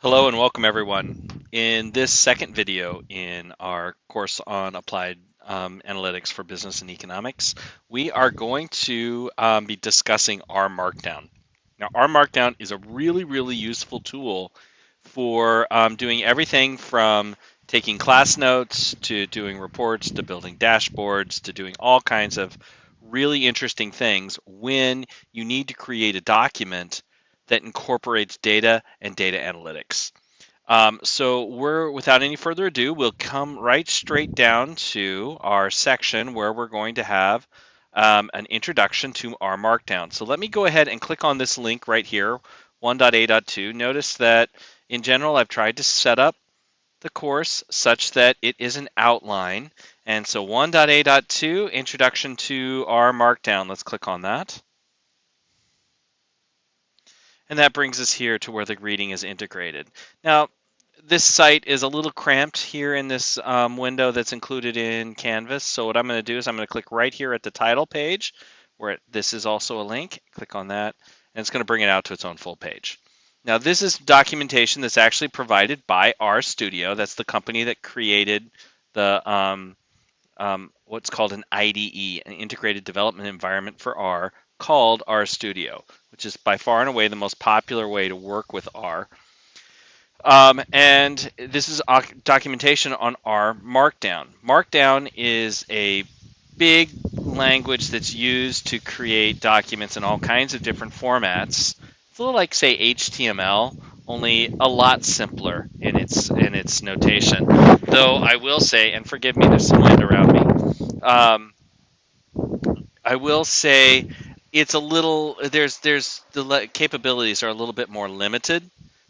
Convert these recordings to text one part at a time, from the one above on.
Hello and welcome everyone. In this second video in our course on applied analytics for business and economics, we are going to be discussing RMarkdown. Now, RMarkdown is a really useful tool for doing everything from taking class notes to doing reports to building dashboards to doing all kinds of really interesting things when you need to create a document that incorporates data and data analytics. Without any further ado, we'll come right straight down to our section where we're going to have an introduction to RMarkdown. So let me go ahead and click on this link right here, 1.A.2. Notice that in general, I've tried to set up the course such that it is an outline. And so 1.A.2, introduction to RMarkdown. Let's click on that. And that brings us here to where the reading is integrated. Now, this site is a little cramped here in this window that's included in Canvas. So what I'm going to do is I'm going to click right here at the title page, where this is also a link. Click on that, and it's going to bring it out to its own full page. Now, this is documentation that's actually provided by RStudio. That's the company that created the what's called an IDE, an Integrated Development Environment for R, called RStudio, which is by far and away the most popular way to work with R. And this is documentation on RMarkdown. Markdown is a big language that's used to create documents in all kinds of different formats. It's a little like, say, HTML, only a lot simpler in its notation. Though I will say, and forgive me, there's some wind around me. I will say it's a little there's the capabilities are a little bit more limited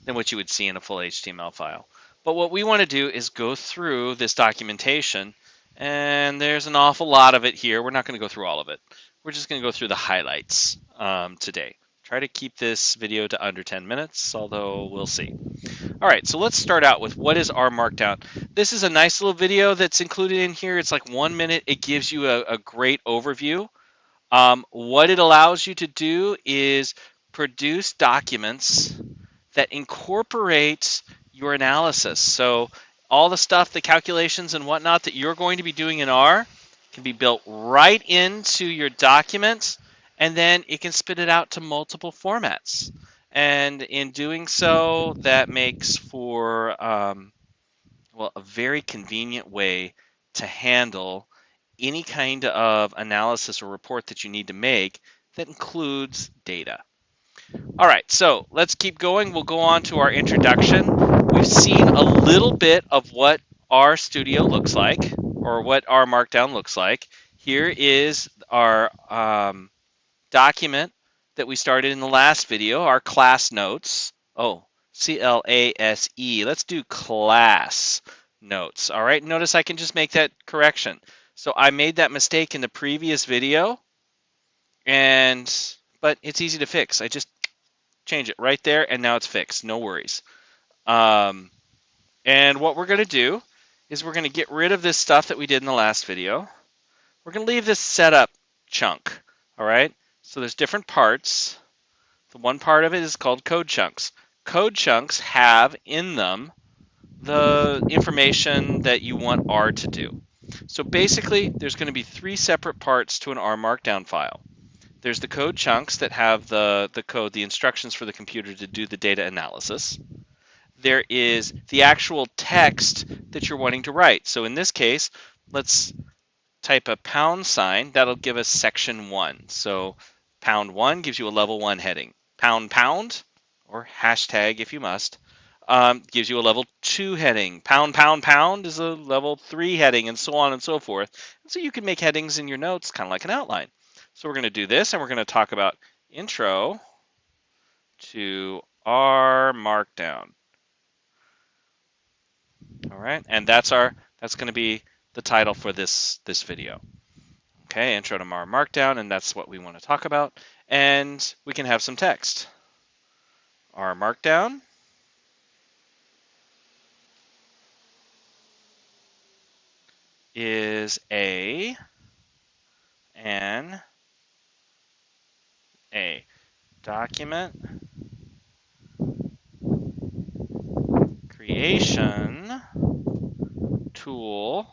than what you would see in a full HTML file. But what we want to do is go through this documentation, and there's an awful lot of it here. We're not going to go through all of it. We're just going to go through the highlights today. Try to keep this video to under 10 minutes, although we'll see. All right, so let's start out with what is RMarkdown. This is a nice little video that's included in here. It's like 1 minute. It gives you a great overview. What it allows you to do is produce documents that incorporate your analysis. So all the stuff, the calculations and whatnot that you're going to be doing in R can be built right into your document, and then it can spit it out to multiple formats. And in doing so, that makes for a very convenient way to handle any kind of analysis or report that you need to make that includes data. All right, so let's keep going. We'll go on to our introduction. We've seen a little bit of what RStudio looks like, or what RMarkdown looks like. Here is our document that we started in the last video, our class notes. Oh, C-L-A-S-E. Let's do class notes. All right, notice I can just make that correction. So I made that mistake in the previous video, but it's easy to fix. I just change it right there, and now it's fixed. No worries. And what we're going to do is we're going to get rid of this stuff that we did in the last video. We're going to leave this setup chunk. All right. So there's different parts. The one part of it is called code chunks. Code chunks have in them the information that you want R to do. So basically, there's going to be 3 separate parts to an RMarkdown file. There's the code chunks that have the code, the instructions for the computer to do the data analysis. There is the actual text that you're wanting to write. So in this case, let's type a £. That'll give us section 1. So £1 gives you a level 1 heading. £, or hashtag if you must, gives you a level 2 heading. £, is a level 3 heading, and so on and so forth. And so you can make headings in your notes kind of like an outline. So we're going to do this, and we're going to talk about intro to RMarkdown. All right, and that's going to be the title for this video. Okay, intro to RMarkdown, and that's what we want to talk about. And we can have some text. RMarkdown is a document creation tool,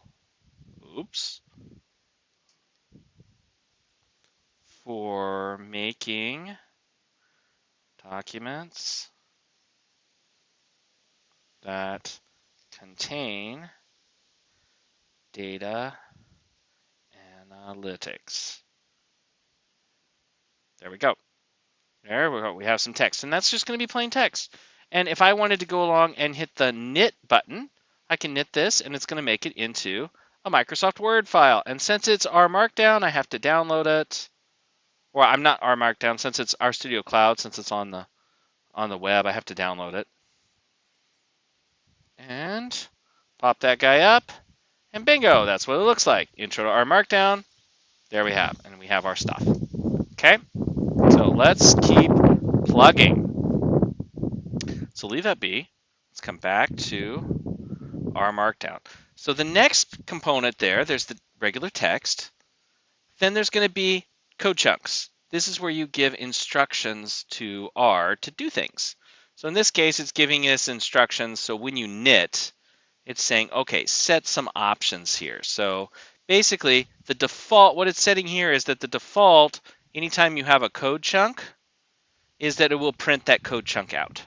for making documents that contain data analytics. There we go. There we go. We have some text, and that's just going to be plain text. And if I wanted to go along and hit the knit button, I can knit this, and it's going to make it into a Microsoft Word file. And since it's RMarkdown, I have to download it. Well, I'm not RMarkdown, since it's RStudio Cloud, since it's on the web, I have to download it. And pop that guy up, and bingo, that's what it looks like. Intro to RMarkdown. There we have, and we have our stuff. Okay, so let's keep plugging. So leave that be. Let's come back to our Markdown. So the next component there's the regular text. Then there's going to be code chunks. This is where you give instructions to R to do things. So in this case, it's giving us instructions. So when you knit, it's saying, okay, set some options here. So basically, the default, what it's setting here is that the default, anytime you have a code chunk, is that it will print that code chunk out.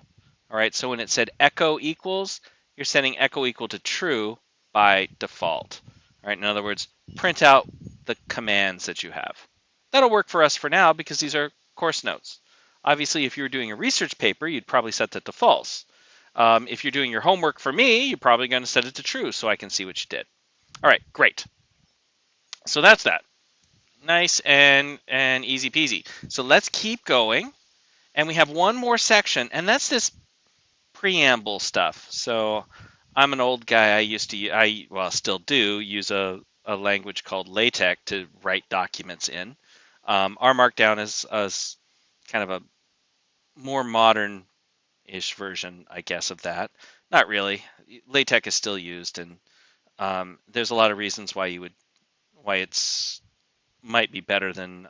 All right, so when it said echo equals, you're setting echo equal to true by default. All right, in other words, print out the commands that you have. That'll work for us for now because these are course notes. Obviously, if you were doing a research paper, you'd probably set that to false. If you're doing your homework for me, you're probably going to set it to true so I can see what you did. All right, great. So that's that. Nice and easy peasy. So let's keep going. And we have one more section, and that's this preamble stuff. So I'm an old guy. I still do use a language called LaTeX to write documents in. RMarkdown is kind of a more modern-ish version, I guess, of that. Not really. LaTeX is still used, and there's a lot of reasons why it's might be better than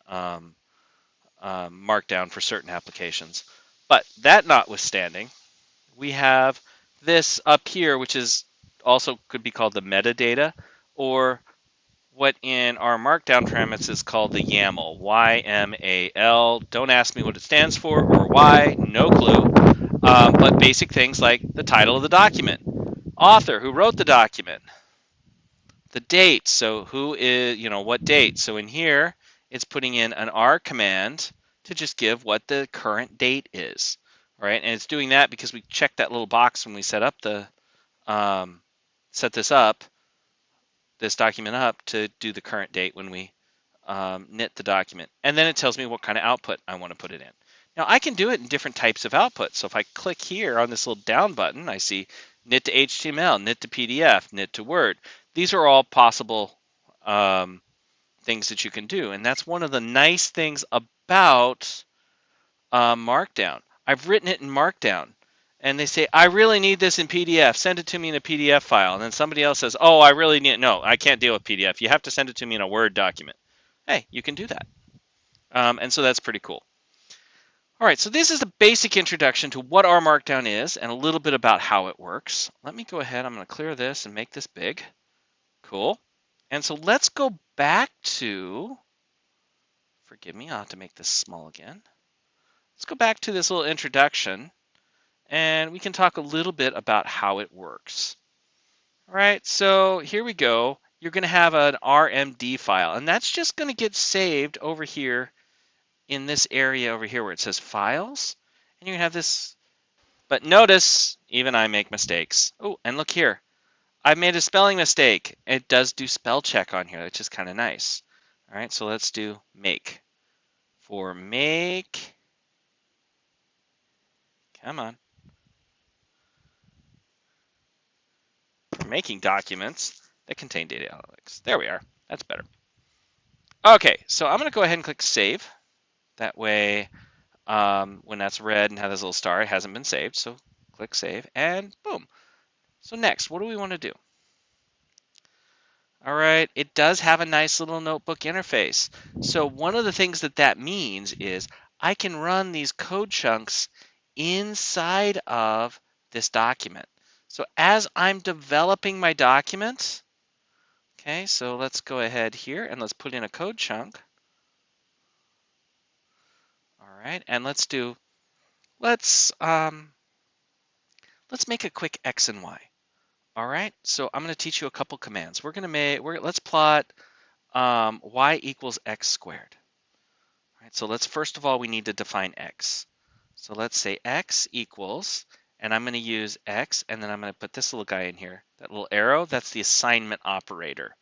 Markdown for certain applications. But that notwithstanding, we have this up here, which is also could be called the metadata, or what in our Markdown premise is called the YAML, Y-M-A-L. Don't ask me what it stands for or why, no clue. But basic things like the title of the document, author, who wrote the document, the date, so who is, what date. So in here, it's putting in an R command to just give what the current date is. All right, and it's doing that because we checked that little box when we set up set this document up to do the current date when we knit the document. And then it tells me what kind of output I want to put it in. Now I can do it in different types of outputs. So if I click here on this little down button, I see knit to HTML, knit to PDF, knit to Word. These are all possible things that you can do. And that's one of the nice things about Markdown. I've written it in Markdown, and they say, I really need this in PDF. Send it to me in a PDF file. And then somebody else says, oh, I really need it. No, I can't deal with PDF. You have to send it to me in a Word document. Hey, you can do that. And so that's pretty cool. All right, so this is the basic introduction to what R Markdown is and a little bit about how it works. Let me go ahead. I'm going to clear this and make this big. Cool. And so let's go back to, forgive me, I'll have to make this small again. Let's go back to this little introduction, and we can talk a little bit about how it works. All right, so here we go. You're going to have an RMD file, and that's just going to get saved over here in this area over here where it says Files, and you're going to have this. But notice, even I make mistakes. Oh, and look here. I made a spelling mistake. It does do spell check on here, which is kind of nice. All right, so let's do make. For make. Come on. For making documents that contain data analytics. There we are. That's better. Okay, so I'm going to go ahead and click Save. That way, when that's red and has this little star, it hasn't been saved. So click Save, and boom. So next, what do we want to do? All right, it does have a nice little notebook interface. So one of the things that means is I can run these code chunks inside of this document. So as I'm developing my document, okay, so let's go ahead here and let's put in a code chunk. All right, and let's make a quick X and Y. All right, so I'm going to teach you a couple commands. Let's plot y equals x squared. All right, so first of all, we need to define x. So let's say x equals, and I'm going to use x, and then I'm going to put this little guy in here. That little arrow, that's the assignment operator.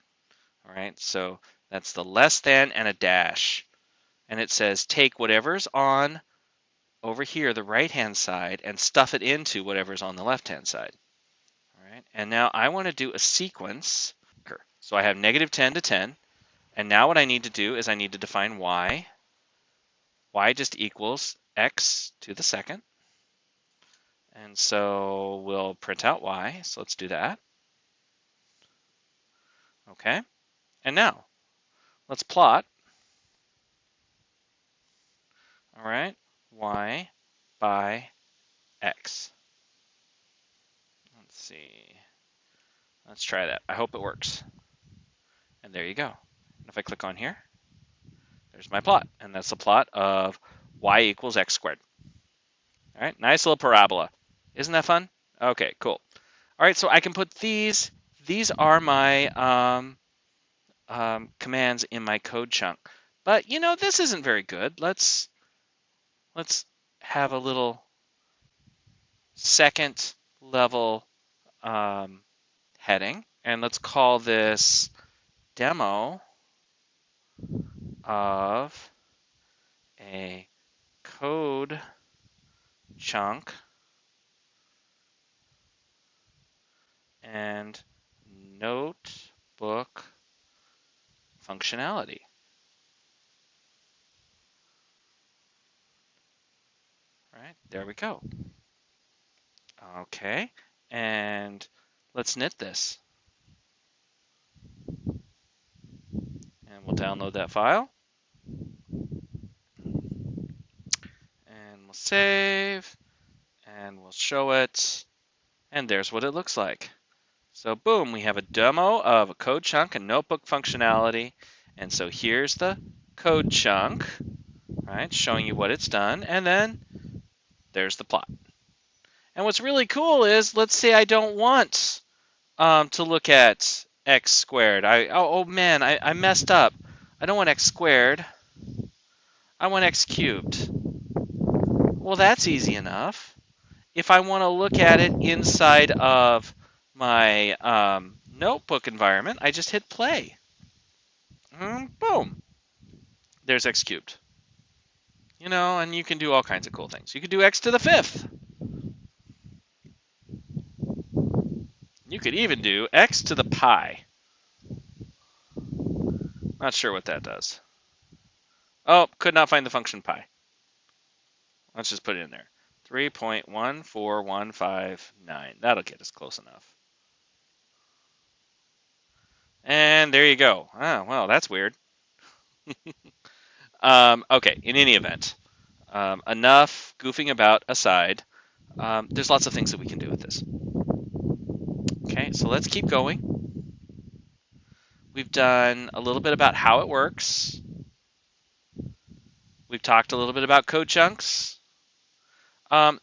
All right, so that's the less than and a dash. And it says take whatever's on over here, the right-hand side, and stuff it into whatever's on the left-hand side. All right, and now I want to do a sequence. So I have -10 to 10. And now what I need to do is I need to define y. Y just equals x to the second. And so we'll print out y. So let's do that. Okay. And now let's plot. All right. Y by x. Let's see. Let's try that. I hope it works. And there you go. And if I click on here, there's my plot. And that's the plot of y equals x squared. All right. Nice little parabola. Isn't that fun? Okay, cool. All right, so I can put these are my commands in my code chunk. But this isn't very good. Let's have a little second level heading, and let's call this demo of a code chunk and notebook functionality. All right, there we go. Okay, and let's knit this. And we'll download that file. And we'll save, and we'll show it, and there's what it looks like. So boom, we have a demo of a code chunk and notebook functionality. And so here's the code chunk, right, showing you what it's done, and then there's the plot. And what's really cool is, let's say I don't want to look at x squared. Oh man, I messed up. I don't want x squared. I want x cubed. Well, that's easy enough. If I want to look at it inside of my notebook environment, I just hit play. Boom. There's x cubed. And you can do all kinds of cool things. You could do x to the 5th. You could even do x to the pi. Not sure what that does. Oh, could not find the function pi. Let's just put it in there. 3.14159. That'll get us close enough. And there you go. Oh, well, that's weird. Okay, in any event, enough goofing about aside, there's lots of things that we can do with this. Okay, so let's keep going. We've done a little bit about how it works. We've talked a little bit about code chunks.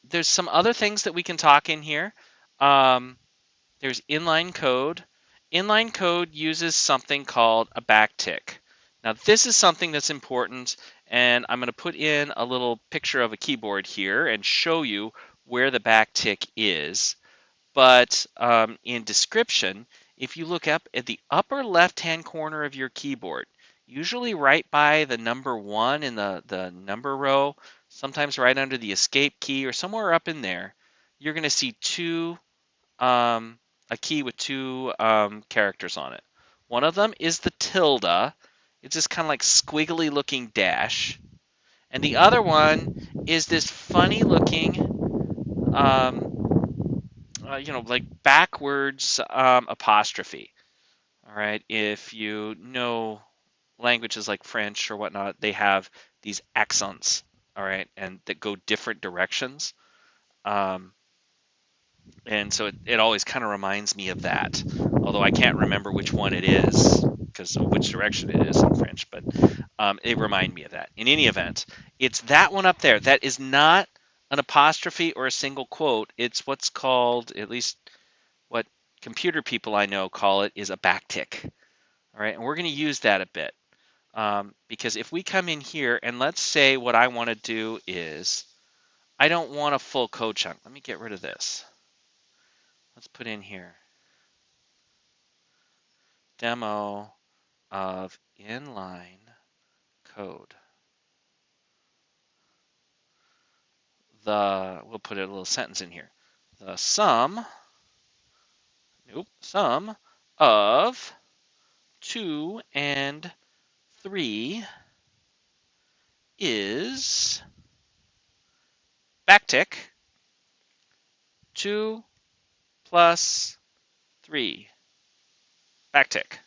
There's some other things that we can talk in here. There's inline code. Inline code uses something called a backtick. Now this is something that's important, and I'm going to put in a little picture of a keyboard here and show you where the backtick is. But in description, if you look up at the upper left-hand corner of your keyboard, usually right by the number 1 in the number row, sometimes right under the escape key or somewhere up in there, you're going to see a key with two characters on it. One of them is the tilde. It's this kind of like squiggly looking dash. And the other one is this funny looking, like backwards apostrophe. All right. If you know languages like French or whatnot, they have these accents. All right. And that go different directions. And so it always kind of reminds me of that, although I can't remember which one it is because of which direction it is in French, but it reminded me of that. In any event, it's that one up there. That is not an apostrophe or a single quote. It's what's called, at least what computer people I know call it, is a backtick. All right, and we're going to use that a bit because if we come in here and let's say what I want to do is I don't want a full code chunk. Let me get rid of this. Let's put in here demo of inline code. We'll put a little sentence in here. The sum of 2 and 3 is backtick 2 plus 3 backtick.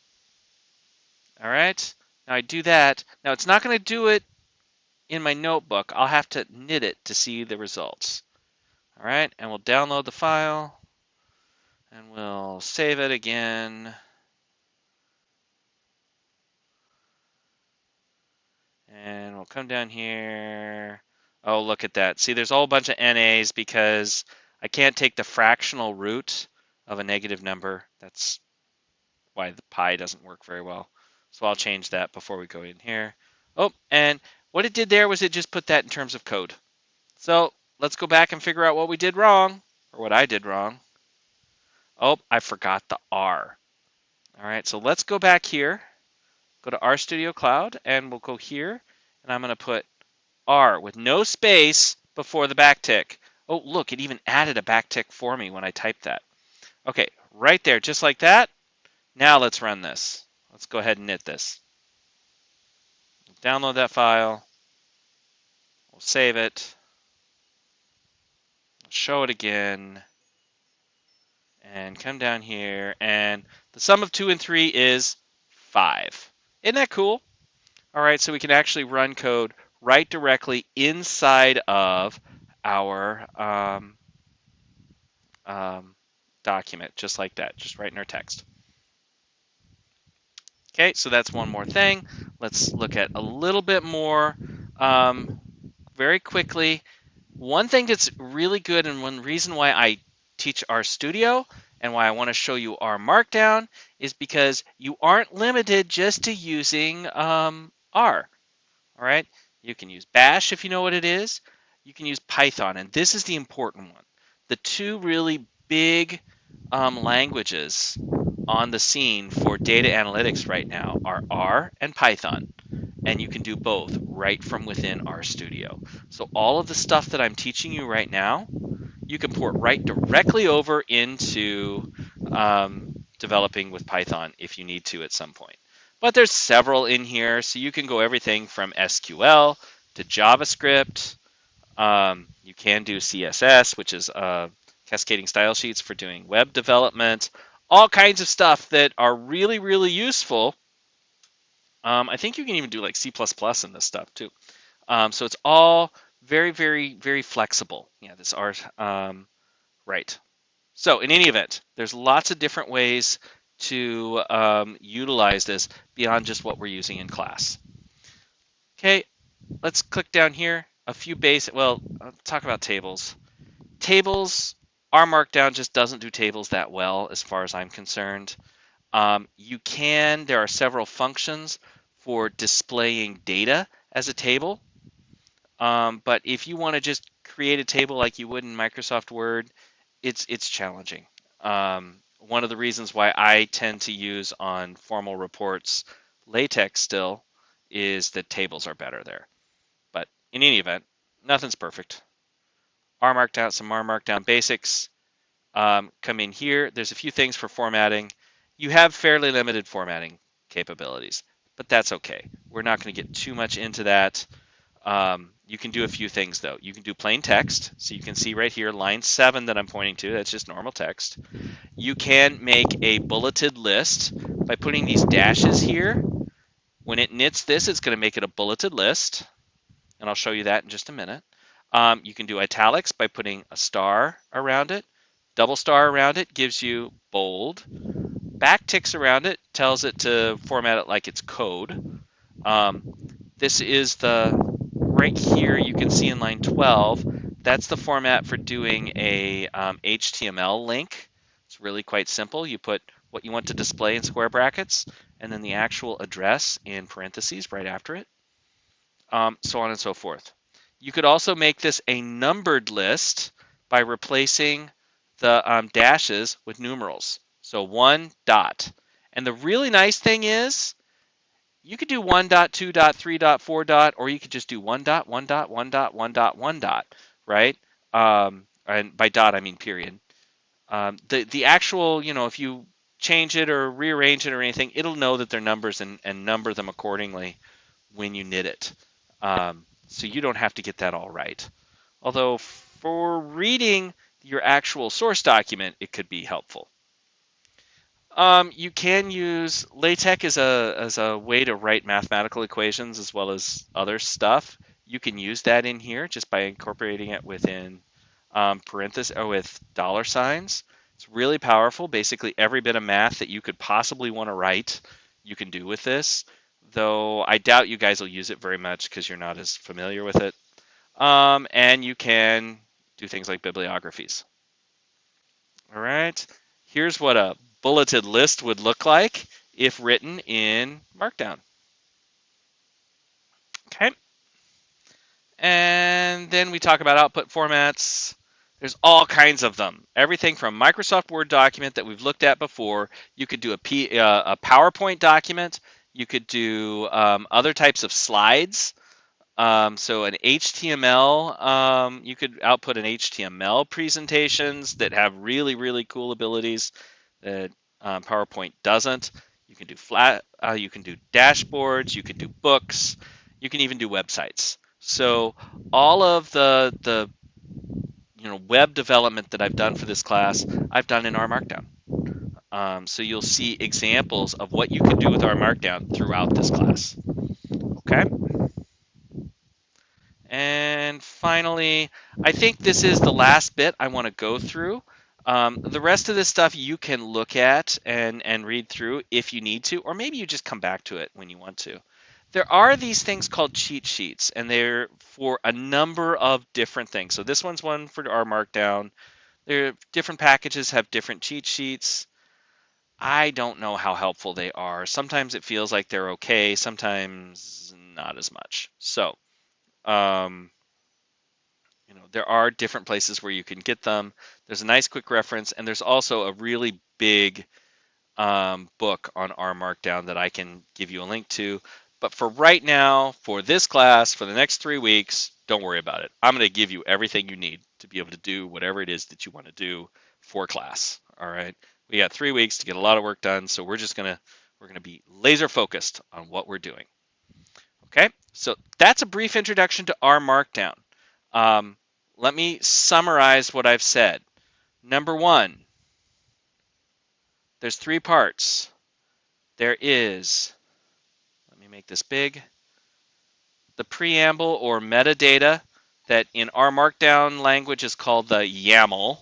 All right. Now I do that. Now it's not going to do it in my notebook. I'll have to knit it to see the results. All right. And we'll download the file and we'll save it again. And we'll come down here. Oh, look at that. See, there's a whole bunch of NAs because I can't take the fractional root of a negative number. That's why the pi doesn't work very well. So I'll change that before we go in here. Oh, and what it did there was it just put that in terms of code. So let's go back and figure out what we did wrong, or what I did wrong. Oh, I forgot the R. All right, so let's go back here, go to RStudio Cloud, and we'll go here, and I'm going to put R with no space before the backtick. Oh, look, it even added a backtick for me when I typed that. Okay, right there, just like that. Now let's run this. Let's go ahead and knit this. Download that file. We'll save it. Show it again. And come down here. And the sum of 2 and 3 is 5. Isn't that cool? All right, so we can actually run code right directly inside of our document, just like that, just right in our text. Okay, so that's one more thing. Let's look at a little bit more very quickly. One thing that's really good, and one reason why I teach RStudio and why I want to show you RMarkdown is because you aren't limited just to using R. All right, you can use Bash if you know what it is. You can use Python, and this is the important one. The two really big languages on the scene for data analytics right now are R and Python, and you can do both right from within RStudio. So all of the stuff that I'm teaching you right now, you can port right directly over into developing with Python if you need to at some point. But there's several in here, so you can go everything from SQL to JavaScript. You can do CSS, which is cascading style sheets for doing web development. All kinds of stuff that are really, really useful. I think you can even do like C++ in this stuff too. So it's all very, very, very flexible. Yeah, this art. Right. So in any event, there's lots of different ways to utilize this beyond just what we're using in class. Okay, let's click down here. A few basic, well, I'll talk about tables. Tables, RMarkdown just doesn't do tables that well as far as I'm concerned. There are several functions for displaying data as a table. But if you want to just create a table like you would in Microsoft Word, it's challenging. One of the reasons why I tend to use on formal reports LaTeX still is that tables are better there. But in any event, nothing's perfect. RMarkdown, some RMarkdown basics come in here. There's a few things for formatting. You have fairly limited formatting capabilities, but that's okay. We're not going to get too much into that. You can do a few things though. You can do plain text. So you can see right here, line 7 that I'm pointing to, that's just normal text. You can make a bulleted list by putting these dashes here. When it knits this, it's going to make it a bulleted list. And I'll show you that in just a minute. You can do italics by putting a star around it. Double star around it gives you bold. Backticks around it tells it to format it like it's code. This is right here, you can see in line 12, that's the format for doing a HTML link. It's really quite simple. You put what you want to display in square brackets, and then the actual address in parentheses right after it, so on and so forth. You could also make this a numbered list by replacing the dashes with numerals. So 1 dot. And the really nice thing is, you could do 1 dot, 2 dot, 3 dot, 4 dot, or you could just do 1 dot, 1 dot, 1 dot, 1 dot, 1 dot, right? And by dot, I mean period. The actual, if you change it or rearrange it or anything, it'll know that they're numbers and number them accordingly when you knit it. So you don't have to get that all right. Although for reading your actual source document, it could be helpful. You can use LaTeX as a way to write mathematical equations as well as other stuff. You can use that in here just by incorporating it within parentheses or with dollar signs. It's really powerful. Basically, every bit of math that you could possibly want to write, you can do with this. Though I doubt you guys will use it very much because you're not as familiar with it. And you can do things like bibliographies. All right. Here's what a bulleted list would look like if written in Markdown. Okay. And then we talk about output formats. There's all kinds of them. Everything from Microsoft Word document that we've looked at before. You could do a PowerPoint document. You could do other types of slides. So an HTML, you could output an HTML presentations that have really, really cool abilities that PowerPoint doesn't. You can do you can do dashboards, you can do books, you can even do websites. So all of the web development that I've done for this class, I've done in RMarkdown. So you'll see examples of what you can do with RMarkdown throughout this class. Okay. And finally, I think this is the last bit I want to go through. The rest of this stuff you can look at and read through if you need to, or maybe you just come back to it when you want to. There are these things called cheat sheets, and they're for a number of different things. So this one's one for our Markdown. Different packages have different cheat sheets. I don't know how helpful they are. Sometimes it feels like they're okay, sometimes not as much. So there are different places where you can get them. There's a nice quick reference, and there's also a really big book on RMarkdown that I can give you a link to. But for right now, for this class, for the next 3 weeks, don't worry about it. I'm going to give you everything you need to be able to do whatever it is that you want to do for class. All right. We got 3 weeks to get a lot of work done, so we're going to be laser focused on what we're doing. Okay, so that's a brief introduction to RMarkdown. Let me summarize what I've said. Number one, there's 3 parts. There is, let me make this big, the preamble or metadata that in RMarkdown language is called the YAML.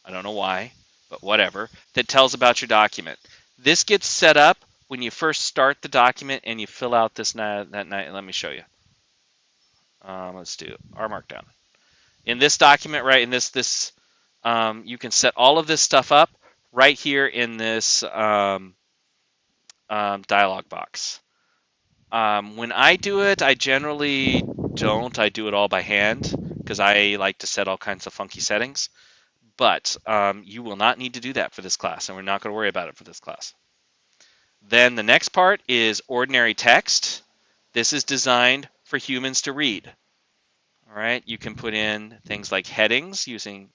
I don't know why, but whatever, that tells about your document. This gets set up when you first start the document and you fill out that night. Let me show you. Let's do RMarkdown. In this document, right, in this you can set all of this stuff up right here in this dialog box. When I do it, I generally don't. I do it all by hand because I like to set all kinds of funky settings. But you will not need to do that for this class, and we're not going to worry about it for this class. Then the next part is ordinary text. This is designed for humans to read. All right, you can put in things like headings using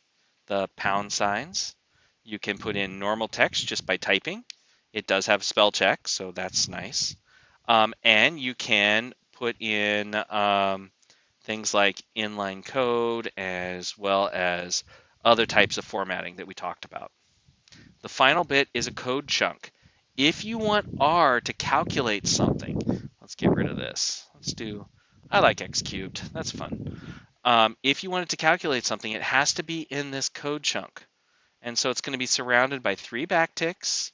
the pound signs. You can put in normal text just by typing. It does have spell check, so that's nice. And you can put in things like inline code as well as other types of formatting that we talked about. The final bit is a code chunk. If you want R to calculate something, let's get rid of this. I like x cubed, that's fun. If you want it to calculate something, it has to be in this code chunk. And so it's going to be surrounded by 3 backticks,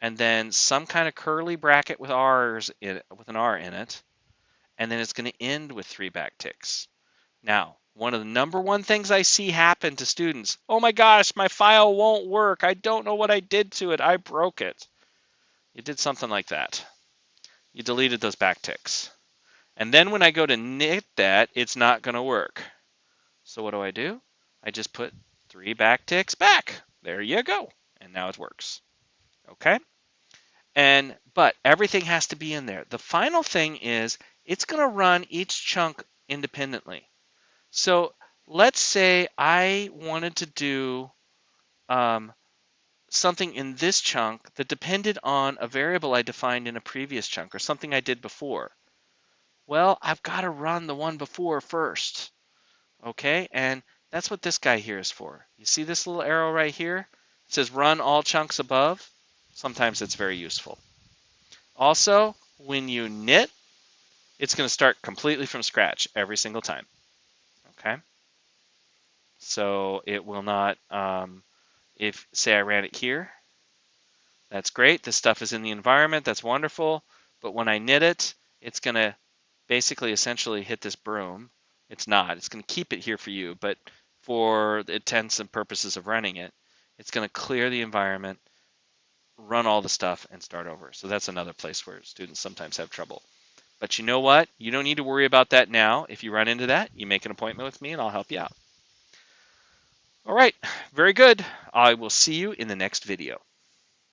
and then some kind of curly bracket with R's in it, with an R in it, and then it's going to end with 3 backticks. Now, one of the number one things I see happen to students, oh my gosh, my file won't work. I don't know what I did to it. I broke it. You did something like that. You deleted those backticks. And then when I go to knit that, it's not going to work. So what do? I just put 3 backticks back. There you go. And now it works. Okay? But everything has to be in there. The final thing is it's going to run each chunk independently. So let's say I wanted to do something in this chunk that depended on a variable I defined in a previous chunk or something I did before. Well, I've got to run the one before first. Okay, and that's what this guy here is for. You see this little arrow right here? It says run all chunks above. Sometimes it's very useful. Also, when you knit, it's going to start completely from scratch every single time. Okay, so it will not, if say I ran it here, that's great. This stuff is in the environment. That's wonderful. But when I knit it, it's going to basically essentially hit this broom. It's not. It's going to keep it here for you, but for the intents and purposes of running it, it's going to clear the environment, run all the stuff, and start over. So that's another place where students sometimes have trouble. But you know what? You don't need to worry about that now. If you run into that, you make an appointment with me and I'll help you out. All right, very good. I will see you in the next video.